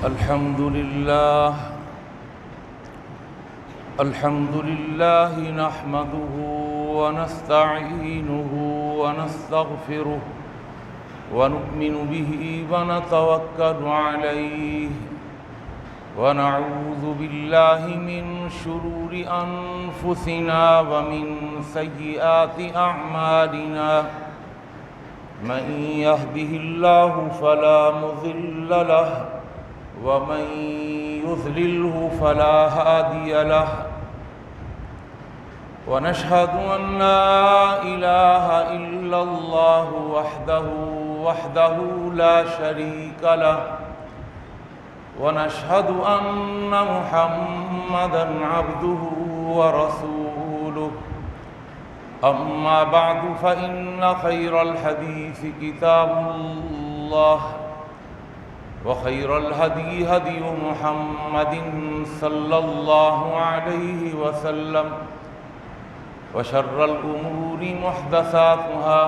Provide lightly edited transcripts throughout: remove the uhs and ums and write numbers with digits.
الحمد لله نحمده ونستعينه ونستغفره ونؤمن به ونتوكل عليه ونعوذ بالله من شرور أنفسنا ومن سيئات أعمالنا من يهده الله فلا مضل له ومن يضلله فلا هادي له ونشهد أن لا إله إلا الله وحده لا شريك له ونشهد أن محمدًا عبده ورسوله أما بعد فإن خير الحديث كتاب الله وخير الهدي هدي محمد صلى الله عليه وسلم وشر الأمور محدثاتها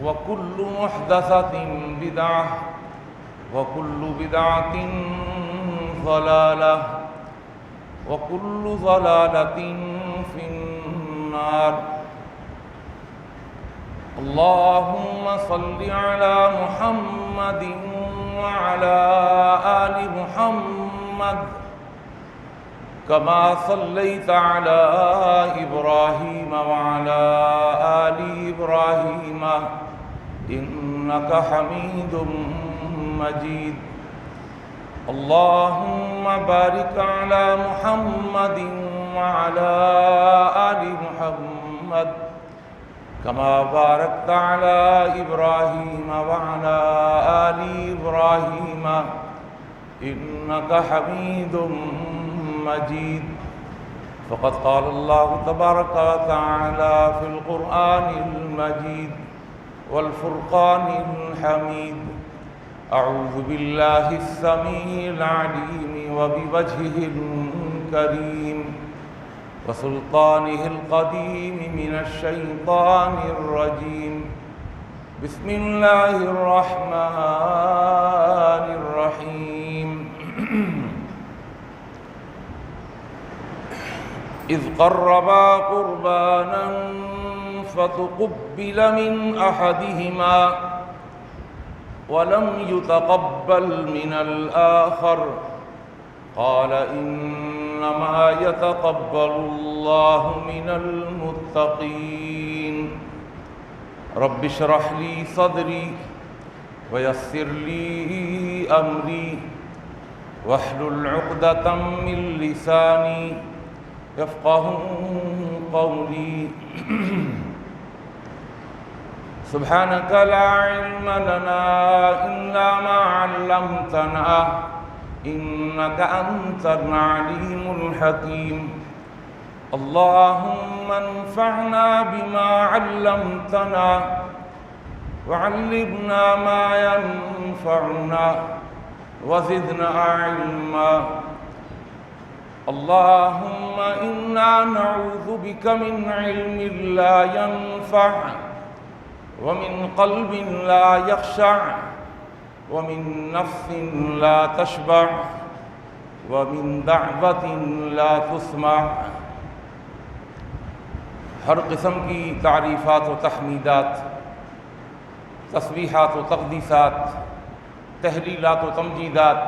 وكل محدثة بدعة وكل بدعة ضلالة وكل ضلالة في النار اللهم صل على محمد وعلى آل محمد كما صليت على إبراهيم وعلى آل إبراهيم إنك حميد مجيد اللهم بارك على محمد وعلى آل محمد كما باركت على إبراهيم وعلى آل إبراهيم إنك حميد مجيد فقد قال الله تبارك وتعالى في القرآن المجيد والفرقان الحميد أعوذ بالله السميع العليم وبوجهه الكريم وسلطانه القديم من الشيطان الرجيم بسم الله الرحمن الرحيم إذ قربا قربانا فتقبل من أحدهما ولم يتقبل من الآخر قال إنما يتقبل الله من المتقين رب اشرح لي صدري ويسر لي أمري واحلل عقدة من لساني يفقهوا قولي سبحانك لا علم لنا إلا ما علمتنا إنك أنت العليم الحكيم اللهم انفعنا بما علمتنا وعلمنا ما ينفعنا وزدنا علما اللهم إنا نعوذ بك من علم لا ينفع ومن قلب لا يخشع ومن نفس لا تشبع ومن دعوة لا تسمع ہر قسم کی تعریفات و تحمیدات، تسبیحات و تقدیسات، تحلیلات و تمجیدات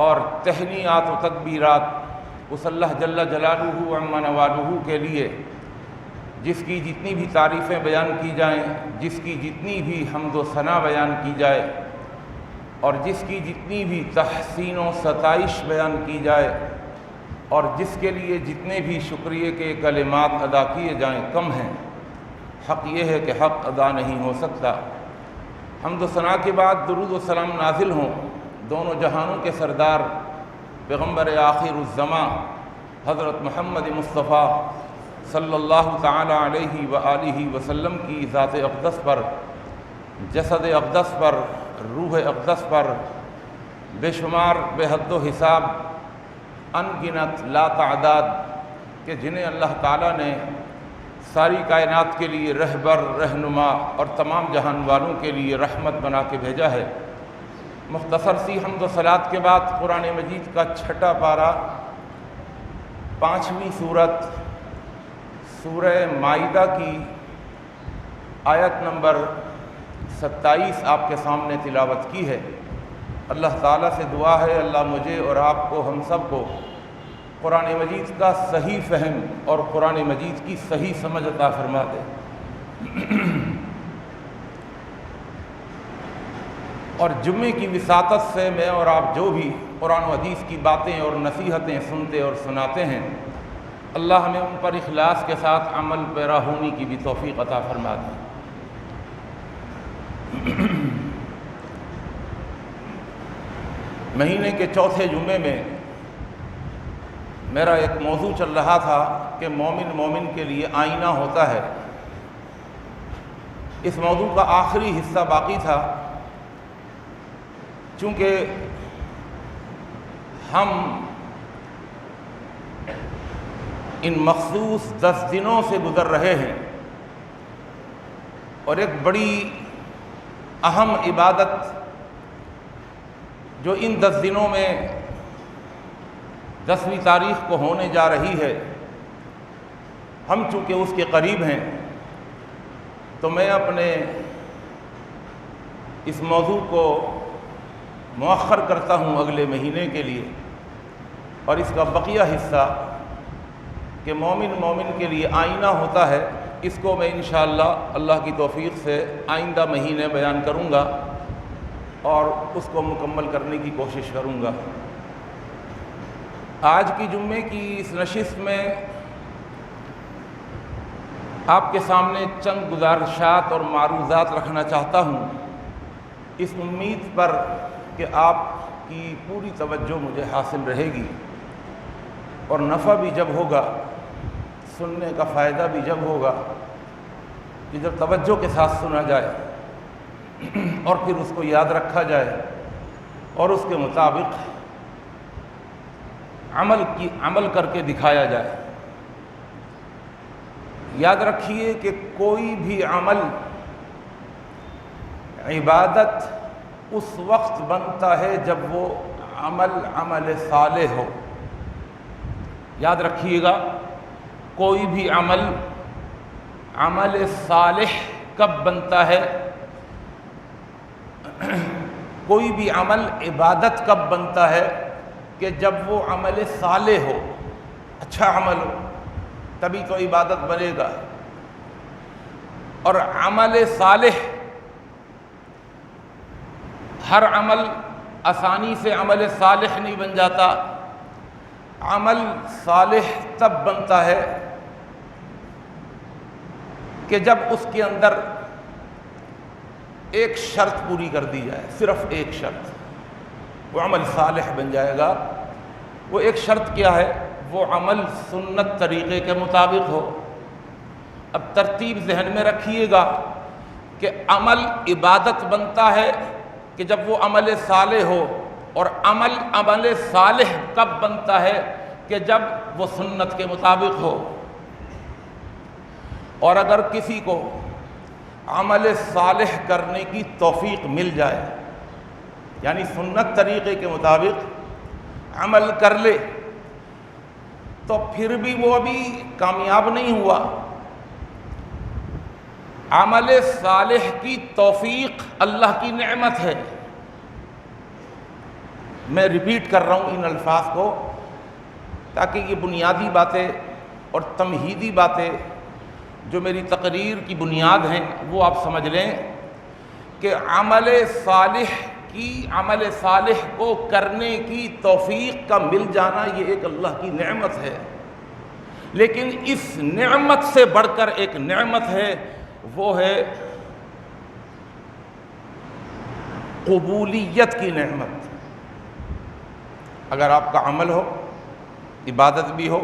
اور تہنیات و تکبیرات اس اللہ جل جلالہ عم نوالہ کے لیے جس کی جتنی بھی تعریفیں بیان کی جائیں، جس کی جتنی بھی حمد و ثنا بیان کی جائے اور جس کی جتنی بھی تحسین و ستائش بیان کی جائے اور جس کے لیے جتنے بھی شکریہ کے کلمات ادا کیے جائیں کم ہیں۔ حق یہ ہے کہ حق ادا نہیں ہو سکتا۔ حمد و ثنا کے بعد درود و سلام نازل ہوں دونوں جہانوں کے سردار پیغمبر آخر الزماں حضرت محمد مصطفیٰ صلی اللہ تعالی علیہ وآلہ وسلم کی ذات اقدس پر، جسد اقدس پر، روح اقدس پر بے شمار بے حد و حساب ان گنت لا تعداد کہ جنہیں اللہ تعالیٰ نے ساری کائنات کے لیے رہبر، رہنما اور تمام جہان والوں کے لیے رحمت بنا کے بھیجا ہے، مختصر سی حمد و صلات کے بعد قرآن مجید کا چھٹا پارہ 5ویں سورت سورہ مائدہ کی آیت نمبر 27 آپ کے سامنے تلاوت کی ہے۔ اللہ تعالیٰ سے دعا ہے اللہ مجھے اور آپ کو، ہم سب کو قرآن مجید کا صحیح فہم اور قرآن مجید کی صحیح سمجھ عطا فرما دے۔ اور جمعے کی وساطت سے میں اور آپ جو بھی قرآن و حدیث کی باتیں اور نصیحتیں سنتے اور سناتے ہیں، اللہ ہمیں ان پر اخلاص کے ساتھ عمل پیرا ہونے کی بھی توفیق عطا فرما دے۔ مہینے کے چوتھے جمعے میں میرا ایک موضوع چل رہا تھا کہ مومن مومن کے لیے آئینہ ہوتا ہے۔ اس موضوع کا آخری حصہ باقی تھا، چونکہ ہم ان مخصوص 10 دنوں سے گزر رہے ہیں اور ایک بڑی اہم عبادت جو ان 10 دنوں میں 10ویں تاریخ کو ہونے جا رہی ہے، ہم چونکہ اس کے قریب ہیں تو میں اپنے اس موضوع کو مؤخر کرتا ہوں اگلے مہینے کے لیے، اور اس کا بقیہ حصہ کہ مومن مومن کے لیے آئینہ ہوتا ہے، اس کو میں انشاءاللہ اللہ کی توفیق سے آئندہ مہینے بیان کروں گا اور اس کو مکمل کرنے کی کوشش کروں گا۔ آج کی جمعے کی اس نشست میں آپ کے سامنے چند گزارشات اور معروضات رکھنا چاہتا ہوں، اس امید پر کہ آپ کی پوری توجہ مجھے حاصل رہے گی اور نفع بھی جب ہوگا، سننے کا فائدہ بھی جب ہوگا کہ جب توجہ کے ساتھ سنا جائے اور پھر اس کو یاد رکھا جائے اور اس کے مطابق عمل کر کے دکھایا جائے۔ یاد رکھیے کہ کوئی بھی عمل عبادت اس وقت بنتا ہے جب وہ عمل صالح ہو۔ یاد رکھیے گا، کوئی بھی عمل صالح کب بنتا ہے، کوئی بھی عمل عبادت کب بنتا ہے کہ جب وہ عمل صالح ہو، اچھا عمل ہو، تبھی تو عبادت بنے گا۔ اور عمل صالح، ہر عمل آسانی سے عمل صالح نہیں بن جاتا۔ عمل صالح تب بنتا ہے کہ جب اس کے اندر ایک شرط پوری کر دی جائے، صرف ایک شرط، وہ عمل صالح بن جائے گا۔ وہ ایک شرط کیا ہے؟ وہ عمل سنت طریقے کے مطابق ہو۔ اب ترتیب ذہن میں رکھیے گا کہ عمل عبادت بنتا ہے کہ جب وہ عمل صالح ہو، اور عمل صالح کب بنتا ہے کہ جب وہ سنت کے مطابق ہو۔ اور اگر کسی کو عمل صالح کرنے کی توفیق مل جائے، یعنی سنت طریقے کے مطابق عمل کر لے، تو پھر بھی وہ ابھی کامیاب نہیں ہوا۔ عمل صالح کی توفیق اللہ کی نعمت ہے۔ میں ریپیٹ کر رہا ہوں ان الفاظ کو تاکہ یہ بنیادی باتیں اور تمہیدی باتیں جو میری تقریر کی بنیاد ہیں وہ آپ سمجھ لیں کہ عمل صالح کو کرنے کی توفیق کا مل جانا یہ ایک اللہ کی نعمت ہے، لیکن اس نعمت سے بڑھ کر ایک نعمت ہے، وہ ہے قبولیت کی نعمت۔ اگر آپ کا عمل ہو، عبادت بھی ہو،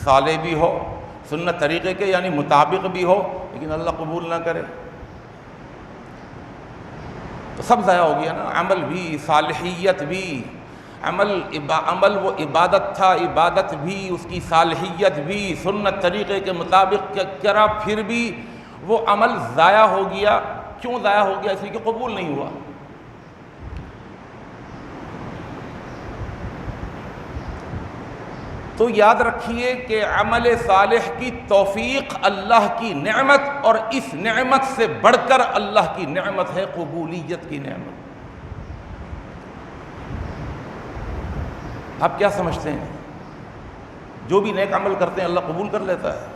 صالح بھی ہو، سنت طریقے کے یعنی مطابق بھی ہو، لیکن اللہ قبول نہ کرے تو سب ضائع ہو گیا نا۔ عمل بھی، صالحیت بھی، عمل وہ عبادت تھا، عبادت بھی، اس کی صالحیت بھی سنت طریقے کے مطابق کرا، پھر بھی وہ عمل ضائع ہو گیا۔ کیوں ضائع ہو گیا؟ اس لیے کہ قبول نہیں ہوا۔ تو یاد رکھیے کہ عمل صالح کی توفیق اللہ کی نعمت، اور اس نعمت سے بڑھ کر اللہ کی نعمت ہے قبولیت کی نعمت۔ آپ کیا سمجھتے ہیں جو بھی نیک عمل کرتے ہیں اللہ قبول کر لیتا ہے؟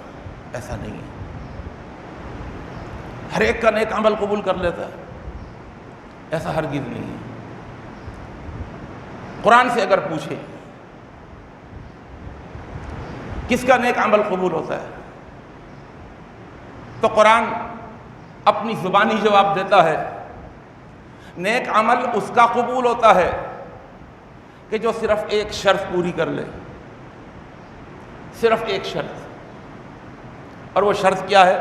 ایسا نہیں ہے، ہر ایک کا نیک عمل قبول کر لیتا ہے، ایسا ہرگز نہیں ہے۔ قرآن سے اگر پوچھیں کس کا نیک عمل قبول ہوتا ہے، تو قرآن اپنی زبانی جواب دیتا ہے، نیک عمل اس کا قبول ہوتا ہے کہ جو صرف ایک شرط پوری کر لے، صرف ایک شرط، اور وہ شرط کیا ہے؟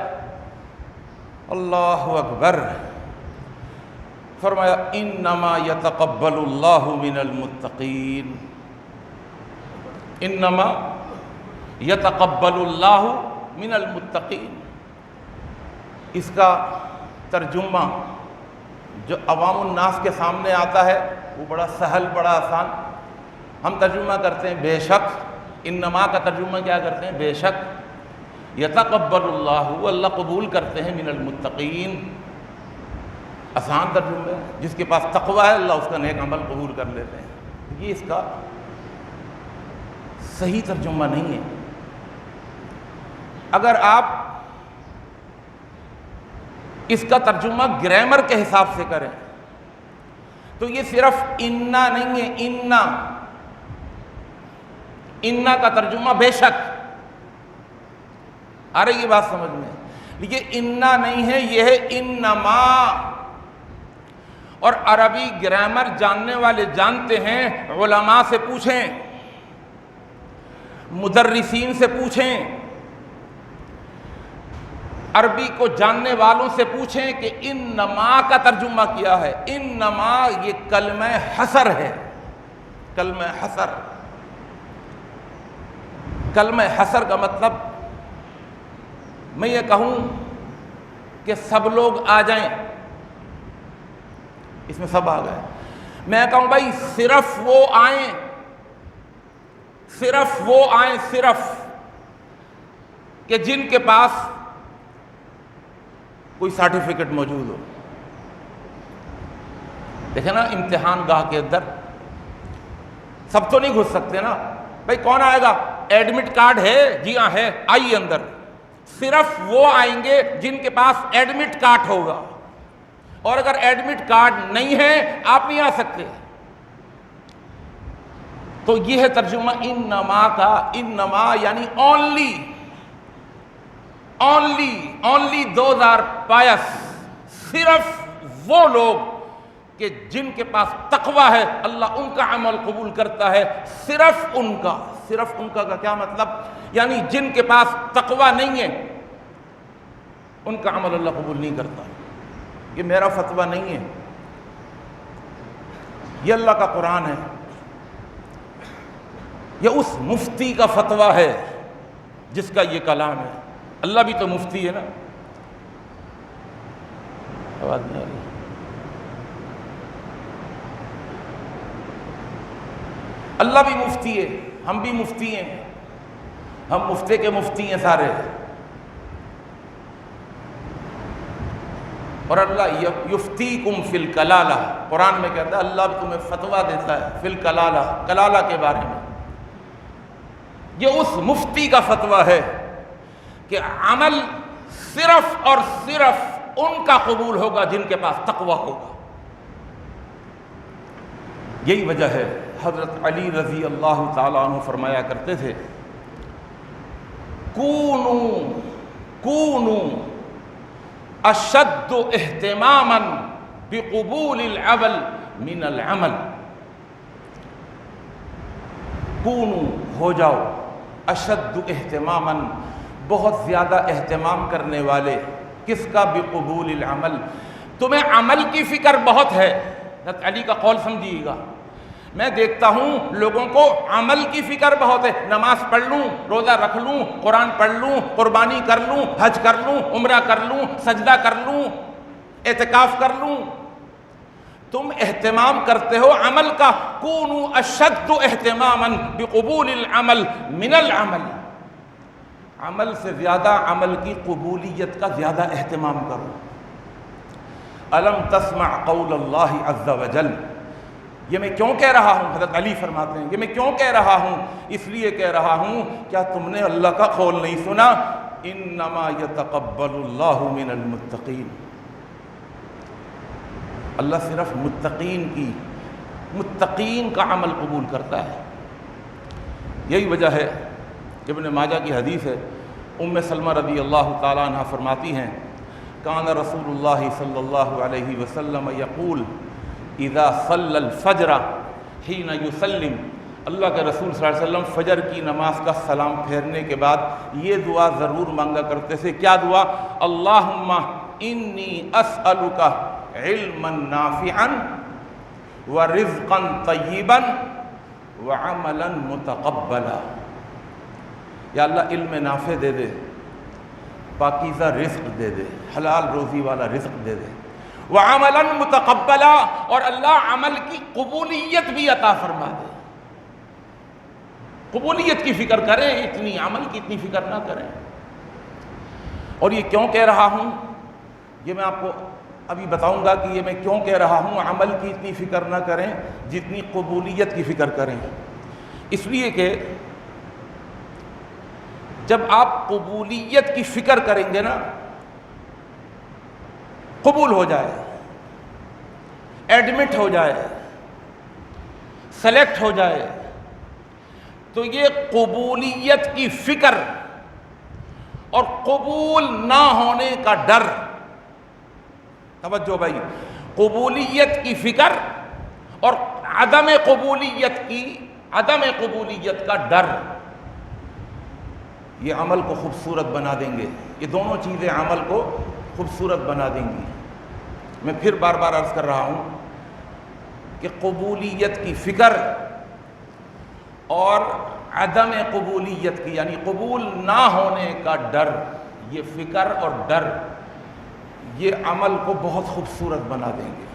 اللہ اکبر، فرمایا انما یتقبل اللہ من المتقین، انما یتقبل اللہ من المتقین۔ اس کا ترجمہ جو عوام الناس کے سامنے آتا ہے وہ بڑا سہل، بڑا آسان، ہم ترجمہ کرتے ہیں بے شک، انما کا ترجمہ کیا کرتے ہیں؟ بے شک، یتقبل اللہ، اللہ قبول کرتے ہیں من المتقین، آسان ترجمہ ہے، جس کے پاس تقوی ہے اللہ اس کا نیک عمل قبول کر لیتے ہیں۔ یہ اس کا صحیح ترجمہ نہیں ہے۔ اگر آپ اس کا ترجمہ گرامر کے حساب سے کریں تو یہ صرف انا نہیں ہے، انا کا ترجمہ بے شک، آ رہی یہ بات سمجھ میں؟ یہ انا نہیں ہے، یہ ہے انما، اور عربی گرامر جاننے والے جانتے ہیں، علماء سے پوچھیں، مدرسین سے پوچھیں، عربی کو جاننے والوں سے پوچھیں کہ انما کا ترجمہ کیا ہے۔ انما یہ کلمہ حصر ہے، کلمہ حصر۔ کلمہ حصر کا مطلب میں یہ کہوں کہ سب لوگ آ جائیں، اس میں سب آ گئے، میں کہوں بھائی صرف وہ آئیں، صرف وہ آئیں، صرف کہ جن کے پاس کوئی سرٹیفکیٹ موجود ہو۔ دیکھیں نا امتحان گاہ کے اندر سب تو نہیں گھس سکتے نا، بھائی کون آئے گا؟ ایڈمٹ کارڈ ہے؟ جی ہاں ہے، آئیے اندر۔ صرف وہ آئیں گے جن کے پاس ایڈمٹ کارڈ ہوگا، اور اگر ایڈمٹ کارڈ نہیں ہے آپ نہیں آ سکتے۔ تو یہ ہے ترجمہ انما کا، انما یعنی اونلی، اونلی دوز آر پائس، صرف وہ لوگ کہ جن کے پاس تقوی ہے اللہ ان کا عمل قبول کرتا ہے، صرف ان کا۔ صرف ان کا کیا مطلب؟ یعنی جن کے پاس تقوی نہیں ہے ان کا عمل اللہ قبول نہیں کرتا۔ یہ میرا فتویٰ نہیں ہے، یہ اللہ کا قرآن ہے، یہ اس مفتی کا فتویٰ ہے جس کا یہ کلام ہے۔ اللہ بھی تو مفتی ہے نا، آواز نہیں آ رہی؟ اللہ بھی مفتی ہے، ہم بھی مفتی ہیں، ہم مفتی کے مفتی ہیں سارے۔ اور اللہ یفتیکم فی الکلالہ، قرآن میں کہتا ہے اللہ بھی تمہیں فتویٰ دیتا ہے فی الکلالہ، کلالہ کے بارے میں۔ یہ اس مفتی کا فتویٰ ہے کہ عمل صرف اور صرف ان کا قبول ہوگا جن کے پاس تقویٰ ہوگا۔ یہی وجہ ہے حضرت علی رضی اللہ تعالیٰ عنہ فرمایا کرتے تھے کونوا اشد اہتماما بقبول العمل من العمل، کونوا ہو جاؤ، اشد اہتماما بہت زیادہ اہتمام کرنے والے، کس کا؟ بقبول العمل، تمہیں عمل کی فکر بہت ہے۔ حضرت علی کا قول سمجھیے گا، میں دیکھتا ہوں لوگوں کو عمل کی فکر بہت ہے، نماز پڑھ لوں، روزہ رکھ لوں، قرآن پڑھ لوں، قربانی کر لوں، حج کر لوں، عمرہ کر لوں، سجدہ کر لوں، اعتکاف کر لوں، تم اہتمام کرتے ہو عمل کا، کونوا اشد اہتماما بقبول العمل من العمل، عمل سے زیادہ عمل کی قبولیت کا زیادہ اہتمام کرو۔ الم تسمع قول اللہ عز وجل، یہ میں کیوں کہہ رہا ہوں؟ حضرت علی فرماتے ہیں یہ میں کیوں کہہ رہا ہوں؟ اس لیے کہہ رہا ہوں، کیا تم نے اللہ کا قول نہیں سنا؟ انما یتقبل اللہ من المتقین، اللہ صرف متقین کا عمل قبول کرتا ہے۔ یہی وجہ ہے، ابن ماجہ کی حدیث ہے، ام سلمہ رضی اللہ تعالیٰ عنہ فرماتی ہیں، کان رسول اللہ صلی اللہ علیہ وسلم یقول اذا صلی الفجر حین یسلم، اللہ کے رسول صلی اللہ علیہ وسلم فجر کی نماز کا سلام پھیرنے کے بعد یہ دعا ضرور مانگا کرتے تھے۔ کیا دعا؟ اللہم انی اسألک علما نافعا ورزقا طیبا وعملا متقبلا، یا اللہ علم نافع دے دے، پاکیزہ رزق دے دے، حلال روزی والا رزق دے دے، وعملا متقبلا، اور اللہ عمل کی قبولیت بھی عطا فرما دے۔ قبولیت کی فکر کریں، اتنی عمل کی اتنی فکر نہ کریں۔ اور یہ کیوں کہہ رہا ہوں، یہ میں آپ کو ابھی بتاؤں گا کہ یہ میں کیوں کہہ رہا ہوں عمل کی اتنی فکر نہ کریں جتنی قبولیت کی فکر کریں۔ اس لیے کہ جب آپ قبولیت کی فکر کریں گے نا، قبول ہو جائے، ایڈمٹ ہو جائے، سلیکٹ ہو جائے، تو یہ قبولیت کی فکر اور قبول نہ ہونے کا ڈر، توجہ بھائی، قبولیت کی فکر اور عدم قبولیت کا ڈر، یہ عمل کو خوبصورت بنا دیں گے۔ یہ دونوں چیزیں عمل کو خوبصورت بنا دیں گی۔ میں پھر بار بار عرض کر رہا ہوں کہ قبولیت کی فکر اور عدم قبولیت کی، یعنی قبول نہ ہونے کا ڈر، یہ فکر اور ڈر یہ عمل کو بہت خوبصورت بنا دیں گے۔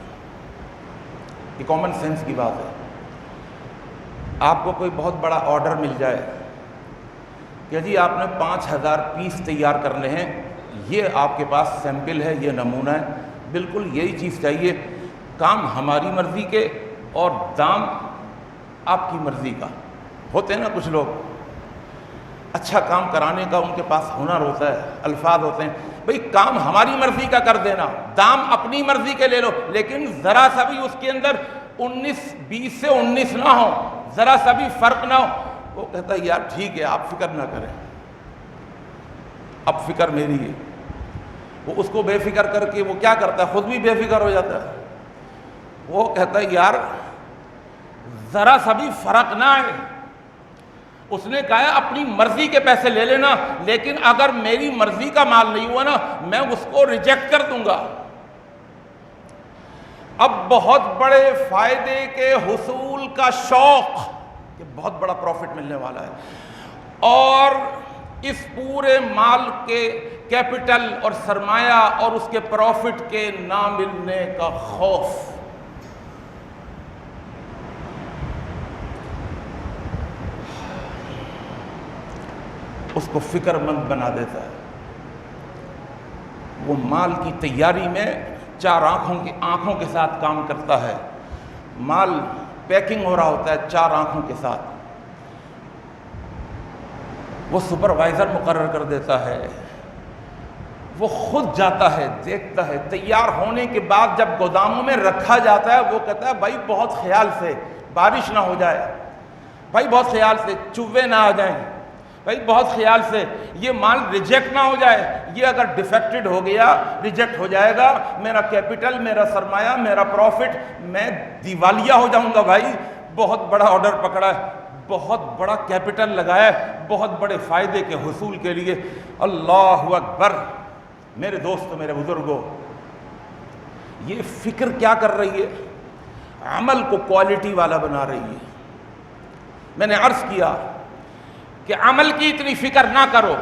یہ کامن سینس کی بات ہے۔ آپ کو کوئی بہت بڑا آرڈر مل جائے کہ جی آپ نے 5000 پیس تیار کرنے ہیں، یہ آپ کے پاس سیمپل ہے، یہ نمونہ ہے، بالکل یہی چیز چاہیے، کام ہماری مرضی کے اور دام آپ کی مرضی کا۔ ہوتے ہیں نا کچھ لوگ اچھا کام کرانے کا ان کے پاس ہنر ہوتا ہے، الفاظ ہوتے ہیں، بھئی کام ہماری مرضی کا کر دینا، دام اپنی مرضی کے لے لو، لیکن ذرا سا بھی اس کے اندر 19 سے 19 نہ ہو، ذرا سا بھی فرق نہ ہو۔ وہ کہتا ہے یار ٹھیک ہے، آپ فکر نہ کریں، اب فکر میری ہے۔ وہ اس کو بے فکر کر کے وہ کیا کرتا ہے، خود بھی بے فکر ہو جاتا ہے۔ وہ کہتا ہے یار ذرا سا بھی فرق نہ آئے۔ اس نے کہا اپنی مرضی کے پیسے لے لینا، لیکن اگر میری مرضی کا مال نہیں ہوا نا، میں اس کو ریجیکٹ کر دوں گا۔ اب بہت بڑے فائدے کے حصول کا شوق کہ بہت بڑا پروفٹ ملنے والا ہے، اور اس پورے مال کے کیپٹل اور سرمایہ اور اس کے پروفٹ کے نہ ملنے کا خوف، اس کو فکر مند بنا دیتا ہے۔ وہ مال کی تیاری میں 4 آنکھوں کے ساتھ کام کرتا ہے۔ مال پیکنگ ہو رہا ہوتا ہے 4 آنکھوں کے ساتھ۔ وہ سپروائزر مقرر کر دیتا ہے، وہ خود جاتا ہے، دیکھتا ہے، تیار ہونے کے بعد جب گوداموں میں رکھا جاتا ہے وہ کہتا ہے بھائی بہت خیال سے بارش نہ ہو جائے، بھائی بہت خیال سے چوہے نہ آ جائیں، بھائی بہت خیال سے یہ مال ریجیکٹ نہ ہو جائے، یہ اگر ڈیفیکٹڈ ہو گیا ریجیکٹ ہو جائے گا، میرا کیپٹل، میرا سرمایہ، میرا پروفٹ، میں دیوالیہ ہو جاؤں گا۔ بھائی بہت بڑا آرڈر پکڑا ہے، بہت بڑا کیپٹل لگایا ہے بہت بڑے فائدے کے حصول کے لیے۔ اللہ اکبر، میرے دوستو، میرے بزرگوں، یہ فکر کیا کر رہی ہے؟ عمل کو کوالٹی والا بنا رہی ہے۔ میں نے عرض کیا کہ عمل کی اتنی فکر نہ کرو،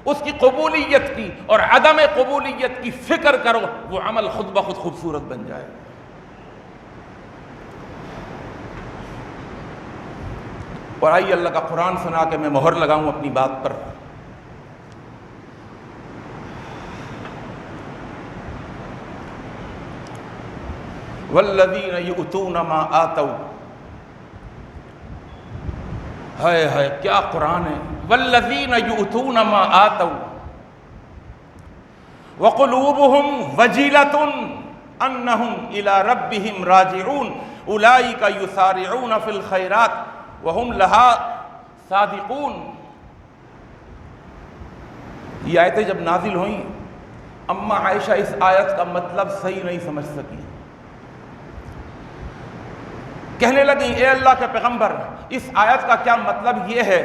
اس کی قبولیت کی اور عدم قبولیت کی فکر کرو، وہ عمل خود بخود خوبصورت بن جائے۔ اور آئیے اللہ کا قرآن سنا کے میں مہر لگاؤں اپنی بات پر. والذین یؤتون ما آتوا، ہائے ہائے کیا قرآن ہے. والذین یؤتون ما آتوا وقلوبهم وجلة انہم الی ربہم راجعون اولئک یسارعون فی الخیرات وہم لها صادقون. یہ آیتیں جب نازل ہوئیں اما عائشہ اس آیت کا مطلب صحیح نہیں سمجھ سکی. کہنے لگیں اے اللہ کے پیغمبر اس آیت کا کیا مطلب یہ ہے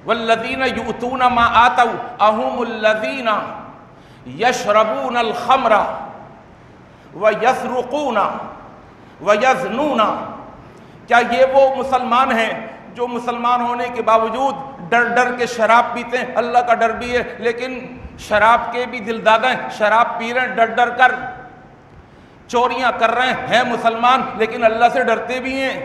والذین یؤتون ما آتوا اہم الذین یشربون الخمر ویسرقون ویزنون، کیا یہ وہ مسلمان ہیں جو مسلمان ہونے کے باوجود ڈر ڈر کے شراب پیتے ہیں؟ اللہ کا ڈر بھی ہے لیکن شراب کے بھی دل دادا ہیں، شراب پی رہے ہیں ڈر ڈر کر، چوریاں کر رہے ہیں مسلمان لیکن اللہ سے ڈرتے بھی ہیں،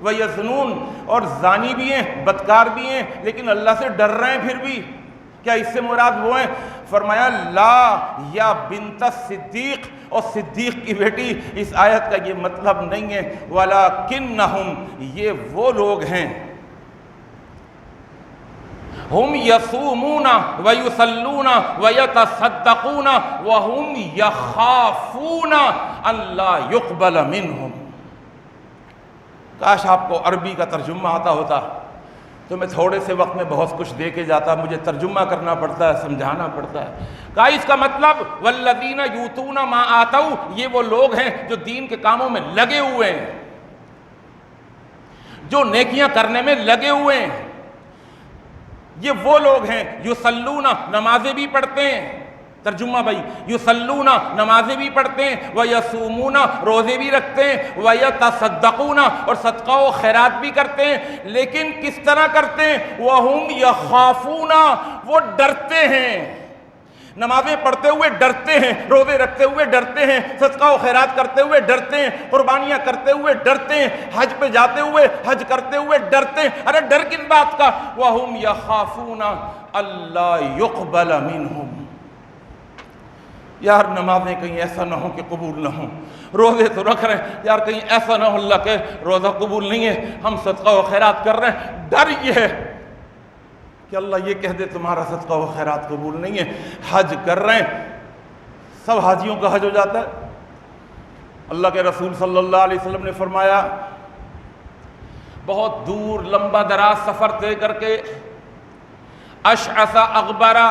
وَيَزْنُونَ اور زانی بھی ہیں بدکار بھی ہیں لیکن اللہ سے ڈر رہے ہیں پھر بھی. کیا اس سے مراد وہ ہیں؟ فرمایا لا یا بنت صدیق، اور صدیق کی بیٹی، اس آیت کا یہ مطلب نہیں ہے. وَلَكِنَّهُمْ یہ وہ لوگ ہیں ہم یصومون ویصلون ویتصدقون وہم یخافون ان لا یقبل منہم. کاش آپ کو عربی کا ترجمہ آتا ہوتا تو میں تھوڑے سے وقت میں بہت کچھ دے کے جاتا، مجھے ترجمہ کرنا پڑتا ہے، سمجھانا پڑتا ہے. کہا اس کا مطلب والذین یؤتون ما آتوا، یہ وہ لوگ ہیں جو دین کے کاموں میں لگے ہوئے ہیں، جو نیکیاں کرنے میں لگے ہوئے ہیں. یہ وہ لوگ ہیں یصلون، نمازیں بھی پڑھتے ہیں. ترجمہ بھائی، یصلون نمازیں بھی پڑھتے ہیں، ویصومون روزے بھی رکھتے ہیں، ویتصدقون اور صدقہ و خیرات بھی کرتے ہیں. لیکن کس طرح کرتے ہیں؟ وہم یخافون، وہ ڈرتے ہیں. نمازیں پڑھتے ہوئے ڈرتے ہیں، روزے رکھتے ہوئے ڈرتے ہیں، صدقہ و خیرات کرتے ہوئے ڈرتے ہیں، قربانیاں کرتے ہوئے ڈرتے ہیں، حج پہ جاتے ہوئے حج کرتے ہوئے ڈرتے ہیں. ارے ڈر کس بات کا؟ وَهُمْ يَخَافُونَ أَلَّا يُقْبَلَ مِنْهُمْ. یار نمازیں کہیں ایسا نہ ہو کہ قبول نہ ہوں، روزے تو رکھ رہے ہیں یار کہیں ایسا نہ ہو اللہ کہ روزہ قبول نہیں ہے، ہم صدقہ و خیرات کر رہے ہیں، ڈر یہ ہے کہ اللہ یہ کہہ دے تمہارا صدقہ و خیرات قبول نہیں ہے. حج کر رہے ہیں، سب حاجیوں کا حج ہو جاتا ہے. اللہ کے رسول صلی اللہ علیہ وسلم نے فرمایا بہت دور لمبا دراز سفر طے کر کے اشعث اغبرا،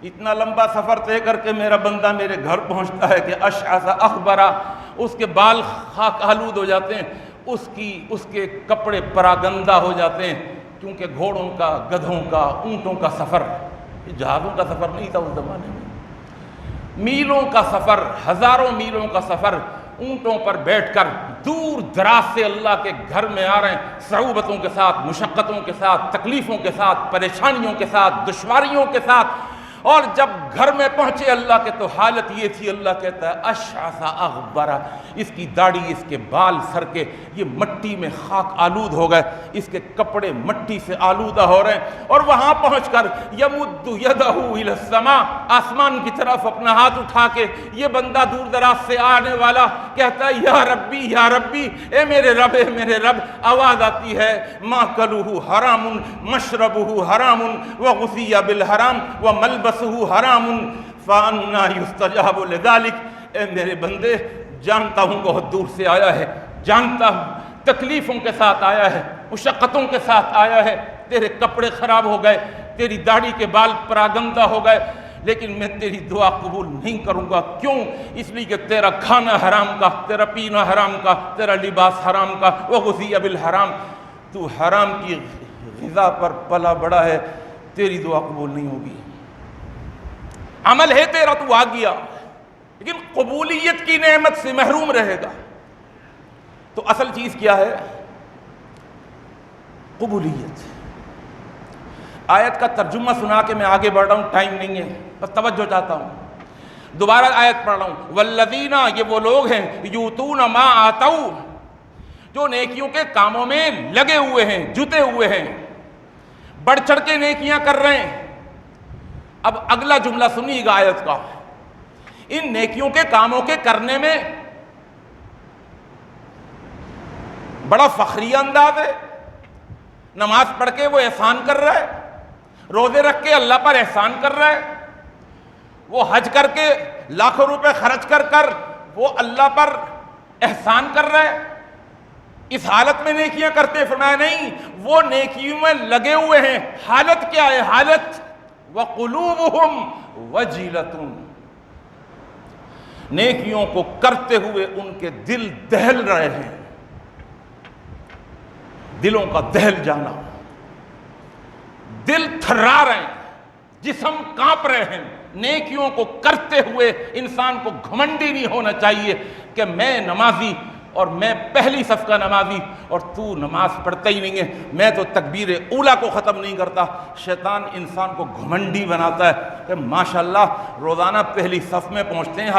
اتنا لمبا سفر طے کر کے میرا بندہ میرے گھر پہنچتا ہے کہ اشعث اغبرا، اس کے بال خاک آلود ہو جاتے ہیں، اس کے کپڑے پراگندہ ہو جاتے ہیں، کیونکہ گھوڑوں کا، گدھوں کا، اونٹوں کا سفر، جہازوں کا سفر نہیں تھا اس زمانے میں، میلوں کا سفر، ہزاروں میلوں کا سفر، اونٹوں پر بیٹھ کر دور دراز سے اللہ کے گھر میں آ رہے ہیں، صعوبتوں کے ساتھ، مشقتوں کے ساتھ، تکلیفوں کے ساتھ، پریشانیوں کے ساتھ، دشواریوں کے ساتھ. اور جب گھر میں پہنچے اللہ کے تو حالت یہ تھی، اللہ کہتا ہے اشعث اغبرا، اس کی داڑھی، اس کے بال سر کے یہ مٹی میں خاک آلود ہو گئے، اس کے کپڑے مٹی سے آلودہ ہو رہے ہیں. اور وہاں پہنچ کر یمد یدہ الی السماء، آسمان کی طرف اپنا ہاتھ اٹھا کے یہ بندہ دور دراز سے آنے والا کہتا ہے یا ربی یا ربی، اے میرے رب، اے میرے رب. آواز آتی ہے ماکلہ حرام مشربہ حرام وغذی بالحرام وملبسہ حرام فانا یستجاب لذلک. اے میرے بندے جانتا ہوں بہت دور سے آیا ہے، جانتا ہوں تکلیفوں کے ساتھ آیا ہے، مشقتوں کے ساتھ آیا ہے، تیرے کپڑے خراب ہو گئے، تیری داڑھی کے بال پراگندہ ہو گئے، لیکن میں تیری دعا قبول نہیں کروں گا. کیوں؟ اس لیے کہ تیرا کھانا حرام کا، تیرا پینا حرام کا، تیرا لباس حرام کا، وغذی بالحرام، تو حرام کی غذا پر پلا بڑا ہے، تیری دعا قبول نہیں ہوگی. عمل ہے تیرا تو آ گیا لیکن قبولیت کی نعمت سے محروم رہے گا. تو اصل چیز کیا ہے؟ قبولیت. آیت کا ترجمہ سنا کے میں آگے بڑھ رہا ہوں، ٹائم نہیں ہے، بس توجہ چاہتا ہوں. دوبارہ آیت پڑھ رہا ہوں. والذین، یہ وہ لوگ ہیں یؤتون ما آتوا، جو نیکیوں کے کاموں میں لگے ہوئے ہیں، جتے ہوئے ہیں، بڑھ چڑھ کے نیکیاں کر رہے ہیں۔ اب اگلا جملہ سنیے گا آیت کا، ان نیکیوں کے کاموں کے کرنے میں بڑا فخری انداز ہے۔ نماز پڑھ کے وہ احسان کر رہا ہے، روزے رکھ کے اللہ پر احسان کر رہا ہے، وہ حج کر کے لاکھوں روپے خرچ کر کر وہ اللہ پر احسان کر رہا ہے، اس حالت میں نیکیاں کرتے ہیں؟ فرمایا نہیں، وہ نیکیوں میں لگے ہوئے ہیں، حالت کیا ہے؟ حالت وَقُلُوبُهُمْ وَجِلَةٌ، نیکیوں کو کرتے ہوئے ان کے دل دہل رہے ہیں، دلوں کا دہل جانا، دل تھرا رہے ہیں، جسم کانپ رہے ہیں۔ نیکیوں کو کرتے ہوئے انسان کو گھمنڈی نہیں ہونا چاہیے کہ میں نمازی اور میں پہلی صف کا نمازی اور تو نماز پڑھتا ہی نہیں ہے، میں تو تکبیر اولا کو ختم نہیں کرتا۔ شیطان انسان کو گھمنڈی بناتا ہے کہ ماشاءاللہ روزانہ پہلی صف میں پہنچتے ہیں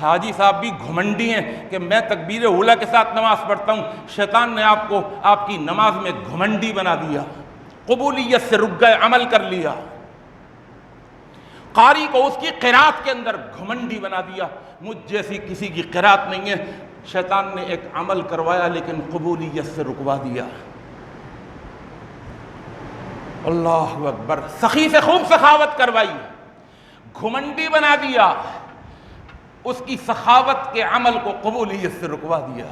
حاجی صاحب بھی گھمنڈی ہیں کہ میں تکبیر اولا کے ساتھ نماز پڑھتا ہوں۔ شیطان نے آپ کو آپ کی نماز میں گھمنڈی بنا دیا، قبولیت سے رک گئے، عمل کر لیا۔ قاری کو اس کی قرات کے اندر گھمنڈی بنا دیا، مجھ جیسی کسی کی قرات نہیں ہے۔ شیطان نے ایک عمل کروایا لیکن قبولیت سے رکوا دیا۔ اللہ اکبر، سخی سے خوب سخاوت کروائی، گھمنڈی بنا دیا، اس کی سخاوت کے عمل کو قبولیت سے رکوا دیا۔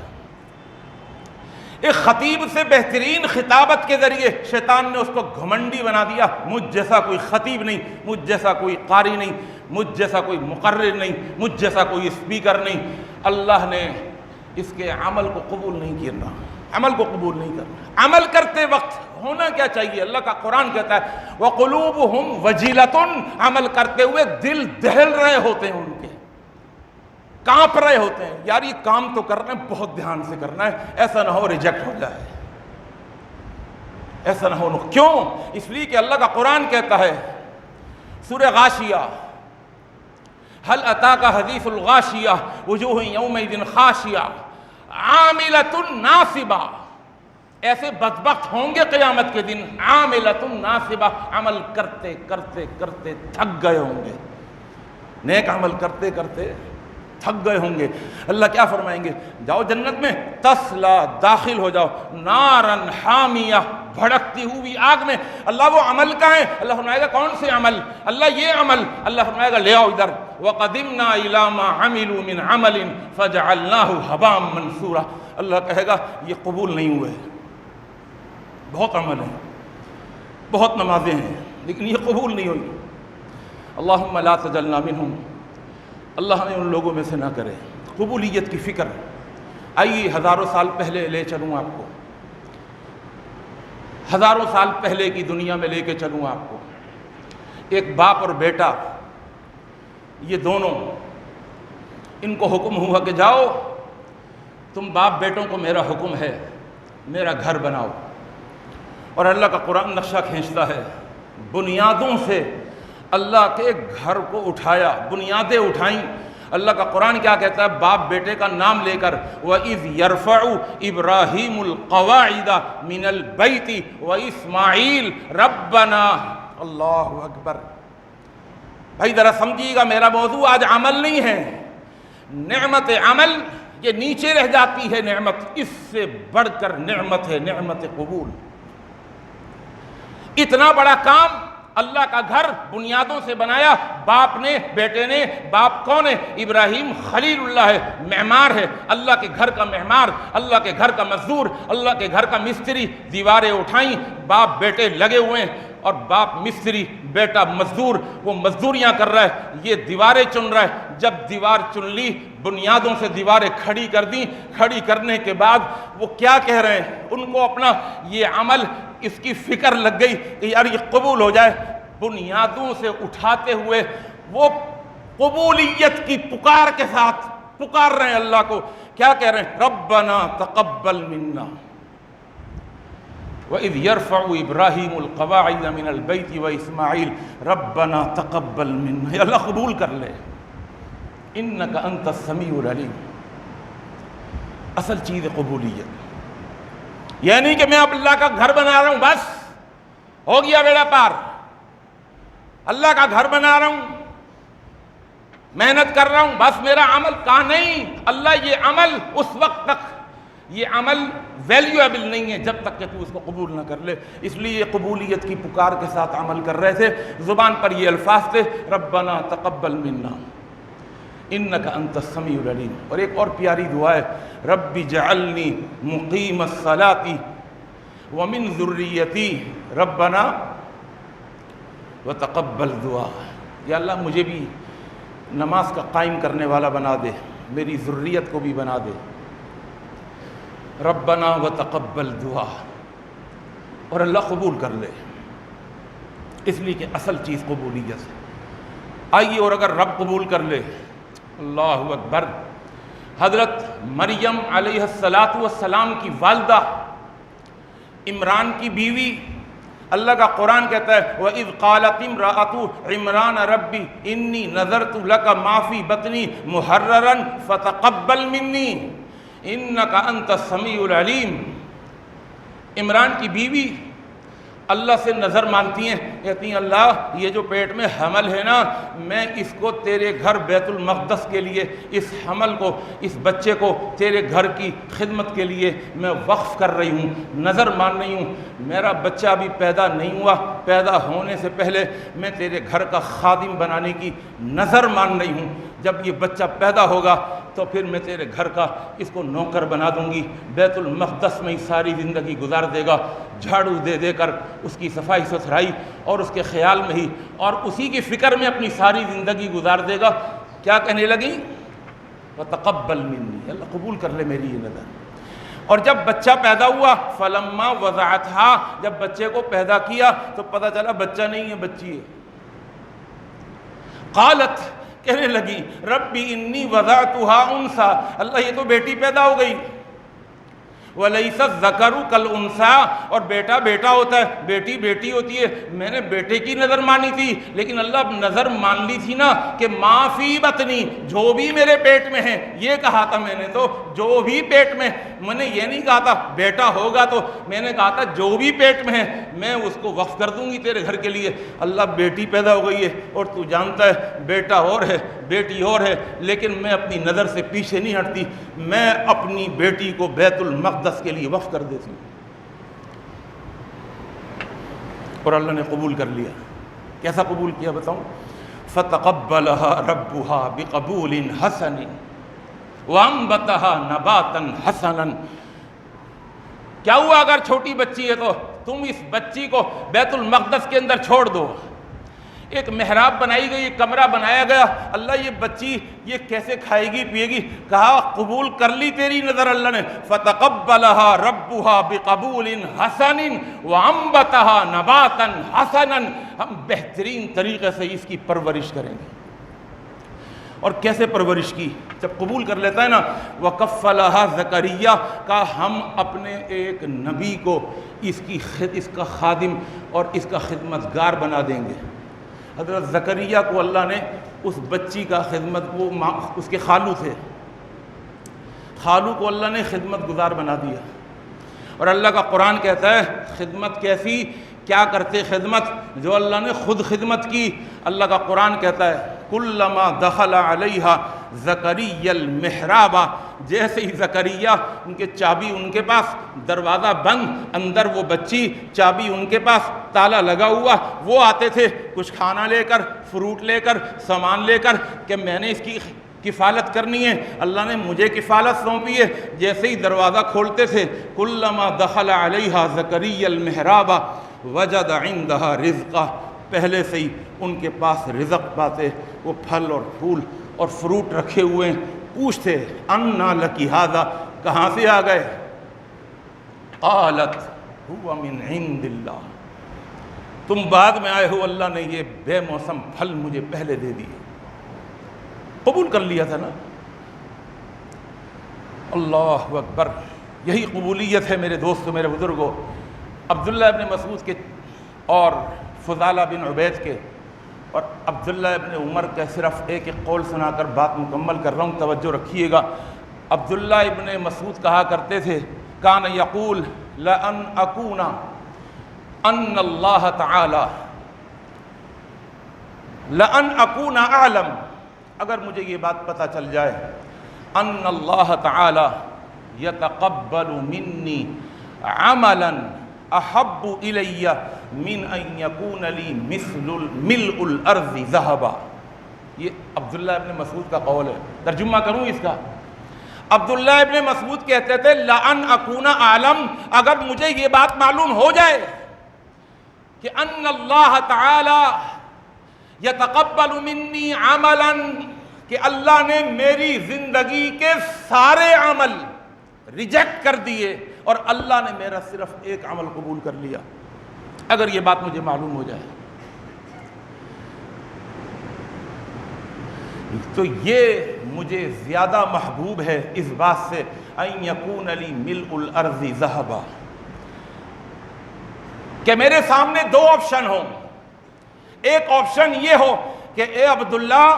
ایک خطیب سے بہترین خطابت کے ذریعے شیطان نے اس کو گھمنڈی بنا دیا، مجھ جیسا کوئی خطیب نہیں، مجھ جیسا کوئی قاری نہیں، مجھ جیسا کوئی مقرر نہیں، مجھ جیسا کوئی اسپیکر نہیں۔ اللہ نے اس کے عمل کو قبول نہیں کرنا، عمل کو قبول نہیں کرنا۔ عمل کرتے وقت ہونا کیا چاہیے؟ اللہ کا قرآن کہتا ہے وَقُلُوبُهُمْ وَجِلَةٌ، عمل کرتے ہوئے دل دہل رہے ہوتے ہیں، ان کے کانپ رہے ہوتے ہیں۔ یار یہ کام تو کرنا ہے، بہت دھیان سے کرنا ہے، ایسا نہ ہو ریجیکٹ ہو جائے، ایسا نہ ہو۔ کیوں؟ اس لیے کہ اللہ کا قرآن کہتا ہے سورہ غاشیہ، هل اتاک حدیث الغاشیہ وجوہ یومئذ خاشیہ عاملۃ ناصبہ، ایسے بدبخت ہوں گے قیامت کے دن، عاملۃ ناصبہ، عمل کرتے کرتے کرتے تھک گئے ہوں گے، نیک عمل کرتے کرتے تھک گئے ہوں گے۔ اللہ کیا فرمائیں گے؟ جاؤ جنت میں، تسلا، داخل ہو جاؤ، نارن حامیہ، بھڑکتی ہوئی آگ میں۔ اللہ وہ عمل کا ہے؟ اللہ فرمائے گا کون سے عمل؟ اللہ یہ عمل، اللہ فرمائے گا لے آؤ ادھر، وَقَدِمْنَا إِلَىٰ مَا عَمِلُوا مِنْ عَمَلٍ فَجَعَلْنَاهُ هَبَاءً مَنْثُورًا۔ اللہ کہے گا یہ قبول نہیں ہوئے، بہت عمل ہیں، بہت نمازیں ہیں، لیکن یہ قبول نہیں ہوئی۔ اللہم لا تجعلنا منہم، اللہ ہمیں ان لوگوں میں سے نہ کرے۔ قبولیت کی فکر، آئیے ہزاروں سال پہلے لے چلوں آپ کو، ہزاروں سال پہلے کی دنیا میں لے کے چلوں آپ کو۔ ایک باپ اور بیٹا، یہ دونوں، ان کو حکم ہوا کہ جاؤ تم باپ بیٹوں کو میرا حکم ہے، میرا گھر بناؤ۔ اور اللہ کا قرآن نقشہ کھینچتا ہے، بنیادوں سے اللہ کے گھر کو اٹھایا، بنیادیں اٹھائیں۔ اللہ کا قرآن کیا کہتا ہے باپ بیٹے کا نام لے کر؟ وَإِذْ يَرْفَعُ إِبْرَاهِيمُ الْقَوَاعِدَ مِنَ الْبَيْتِ وَإِسْمَاعِيلُ رَبَّنَا، اللہ اکبر۔ بھائی ذرا سمجھیے گا، میرا موضوع آج عمل نہیں ہے، نعمت عمل یہ نیچے رہ جاتی ہے نعمت، اس سے بڑھ کر نعمت ہے نعمت قبول۔ اتنا بڑا کام، اللہ کا گھر بنیادوں سے بنایا باپ نے، بیٹے نے۔ باپ کون ہے؟ ابراہیم خلیل اللہ ہے، معمار ہے، اللہ کے گھر کا معمار، اللہ کے گھر کا مزدور، اللہ کے گھر کا مستری۔ دیواریں اٹھائیں، باپ بیٹے لگے ہوئے ہیں، اور باپ مستری، بیٹا مزدور، وہ مزدوریاں کر رہا ہے، یہ دیواریں چن رہا ہے۔ جب دیوار چن لی، بنیادوں سے دیواریں کھڑی کر دیں، کھڑی کرنے کے بعد وہ کیا کہہ رہے ہیں؟ ان کو اپنا یہ عمل، اس کی فکر لگ گئی کہ یار یہ قبول ہو جائے۔ بنیادوں سے اٹھاتے ہوئے وہ قبولیت کی پکار کے ساتھ پکار رہے ہیں اللہ کو۔ کیا کہہ رہے ہیں؟ ربنا تقبل منا وَإِذْ يَرْفَعُ إِبْرَاهِيمُ الْقَوَاعِدَ مِنَ الْبَيْتِ وَإِسْمَاعِيلُ رَبَّنَا تَقَبَّلْ مِنَّا، اللہ قبول کر لے، إِنَّكَ أَنْتَ السَّمِيعُ الْعَلِيمُ۔ اصل چیز ہے قبولیت۔ یہ نہیں کہ میں اب اللہ کا گھر بنا رہا ہوں بس ہو گیا بیڑا پار، اللہ کا گھر بنا رہا ہوں، محنت کر رہا ہوں بس میرا عمل کہاں نہیں۔ اللہ یہ عمل اس وقت تک یہ عمل ویلیویبل نہیں ہے جب تک کہ تو اس کو قبول نہ کر لے۔ اس لیے یہ قبولیت کی پکار کے ساتھ عمل کر رہے تھے، زبان پر یہ الفاظ تھے ربنا تقبل منا انک انت السمیع العلیم۔ اور ایک اور پیاری دعا ہے رب اجعلنی مقیم الصلاۃ ومن ذریتی ربنا وتقبل دعا۔ یا اللہ مجھے بھی نماز کا قائم کرنے والا بنا دے، میری ذریت کو بھی بنا دے۔ ربنا وتقبل دعا، اور اللہ قبول کر لے، اس لیے کہ اصل چیز قبولیت ہے۔ آئیے، اور اگر رب قبول کر لے، اللہ اکبر، حضرت مریم علیہ السلام کی والدہ، عمران کی بیوی، اللہ کا قرآن کہتا ہے وَإِذْ قَالَتِ امْرَأَتُ عِمْرَانَ رَبِّ إِنِّي نَذَرْتُ لَكَ مَا فِي بَطْنِي مُحَرَّرًا فَتَقَبَّلْ مِنِّي إِنَّكَ أَنْتَ السَّمِيعُ الْعَلِيمُ۔ عمران کی بیوی اللہ سے نظر مانگتی ہیں، کہتی ہیں اللہ یہ جو پیٹ میں حمل ہے نا، میں اس کو تیرے گھر بیت المقدس کے لیے، اس حمل کو، اس بچے کو تیرے گھر کی خدمت کے لیے میں وقف کر رہی ہوں، نظر مان رہی ہوں۔ میرا بچہ ابھی پیدا نہیں ہوا، پیدا ہونے سے پہلے میں تیرے گھر کا خادم بنانے کی نظر مان رہی ہوں۔ جب یہ بچہ پیدا ہوگا تو پھر میں تیرے گھر کا اس کو نوکر بنا دوں گی، بیت المقدس میں ہی ساری زندگی گزار دے گا، جھاڑو دے دے کر اس کی صفائی ستھرائی اور اس کے خیال میں ہی اور اسی کی فکر میں اپنی ساری زندگی گزار دے گا۔ کیا کہنے لگی؟ وَتَقَبَّلْ مِنِّي، اللہ قبول کر لے میری یہ نظر۔ اور جب بچہ پیدا ہوا فَلَمَّا وَضَعَتْهَا، جب بچے کو پیدا کیا تو پتہ چلا بچہ نہیں ہے، بچی ہے۔ قالت، کہنے لگی ربی انی وضعتها انثى، اللہ یہ تو بیٹی پیدا ہو گئی۔ وَلَيْسَ الذَّكَرُ كَالْأُنثىٰ، اور بیٹا بیٹا ہوتا ہے، بیٹی بیٹی ہوتی ہے۔ میں نے بیٹے کی نظر مانی تھی، لیکن اللہ نظر مان لی تھی نا کہ ما فی بطنی، جو بھی میرے پیٹ میں ہے، یہ کہا تھا میں نے تو جو بھی پیٹ میں، میں نے یہ نہیں کہا تھا بیٹا ہوگا تو، میں نے کہا تھا جو بھی پیٹ میں ہے میں اس کو وقف کر دوں گی تیرے گھر کے لیے۔ اللہ بیٹی پیدا ہو گئی ہے اور تو جانتا ہے بیٹا اور ہے بیٹی اور ہے، لیکن میں اپنی نظر سے پیچھے نہیں ہٹتی، میں اپنی بیٹی کو بیت المقدس کے لیے وقف کر دیتی ہوں۔ اور اللہ نے قبول کر لیا۔ کیسا قبول کیا بتاؤں؟ فَتَقَبَّلَهَا رَبُّهَا بِقَبُولٍ حَسَنٍ وَأَنبَتَهَا نَبَاتًا حَسَنًا۔ کیا ہوا اگر چھوٹی بچی ہے تو تم اس بچی کو بیت المقدس کے اندر چھوڑ دو، ایک محراب بنائی گئی، ایک کمرہ بنایا گیا، اللہ یہ بچی یہ کیسے کھائے گی پیے گی؟ کہا قبول کر لی تیری نظر اللہ نے۔ فَتَقَبَّلَهَا رَبُّهَا بِقَبُولٍ حَسَنٍ وَأَنبَتَهَا نَبَاتًا حَسَنًا، ہم بہترین طریقے سے اس کی پرورش کریں گے۔ اور کیسے پرورش کی؟ جب قبول کر لیتا ہے نا، وَكَفَّلَهَا زَكَرِيَّا، کا ہم اپنے ایک نبی کو اس کا خادم اور اس کا خدمتگار بنا دیں گے۔ حضرت زکریا کو اللہ نے اس بچی کا خدمت، وہ اس کے خالو تھے، خالو کو اللہ نے خدمت گزار بنا دیا۔ اور اللہ کا قرآن کہتا ہے خدمت کیسی، کیا کرتے خدمت؟ جو اللہ نے خود خدمت کی۔ اللہ کا قرآن کہتا ہے کلما دخل علیہا زکریا المحراب، جیسے ہی زکریا ان کے چابی ان کے پاس، دروازہ بند، اندر وہ بچی، چابی ان کے پاس، تالا لگا ہوا، وہ آتے تھے کچھ کھانا لے کر، فروٹ لے کر، سامان لے کر کہ میں نے اس کی کفالت کرنی ہے، اللہ نے مجھے کفالت سونپی ہے۔ جیسے ہی دروازہ کھولتے تھے کلما دخل علیہا زکریا المحراب وجد عندها رزقا، پہلے سے ہی ان کے پاس رزق پاتے، وہ پھل اور پھول اور فروٹ رکھے ہوئے ہیں۔ پوچھتے انا لکی ھذا، کہاں سے آ گئے؟ قالت هو من عند اللہ، تم بعد میں آئے ہو، اللہ نے یہ بے موسم پھل مجھے پہلے دے دیے۔ قبول کر لیا تھا نا۔ اللہ اکبر، یہی قبولیت ہے میرے دوستو، میرے بزرگوں۔ عبداللہ ابن مسعود کے اور فضالہ بن عبید کے اور عبداللہ ابن عمر کا صرف ایک ایک قول سنا کر بات مکمل کر رہا ہوں، توجہ رکھیے گا۔ عبداللہ ابن مسعود کہا کرتے تھے کان یقول لأن اکون ان اللہ تعالی لأن اکون اعلم، اگر مجھے یہ بات پتہ چل جائے ان اللہ تعالی یتقبل منی عملا احب الی من ان یکون لی ملء الارض ذہبا. یہ عبداللہ ابن مسعود کا قول ہے. ترجمہ کروں اس کا؟ عبداللہ ابن مسعود کہتے تھے لأن اکون اعلم، اگر مجھے یہ بات معلوم ہو جائے کہ ان اللہ تعالی یتقبل منی عملا، کہ اللہ نے میری زندگی کے سارے عمل ریجیکٹ کر دیے اور اللہ نے میرا صرف ایک عمل قبول کر لیا، اگر یہ بات مجھے معلوم ہو جائے تو یہ مجھے زیادہ محبوب ہے اس بات سے ان یکون لی ملء الارض ذہبا، کہ میرے سامنے دو آپشن ہوں. ایک آپشن یہ ہو کہ اے عبداللہ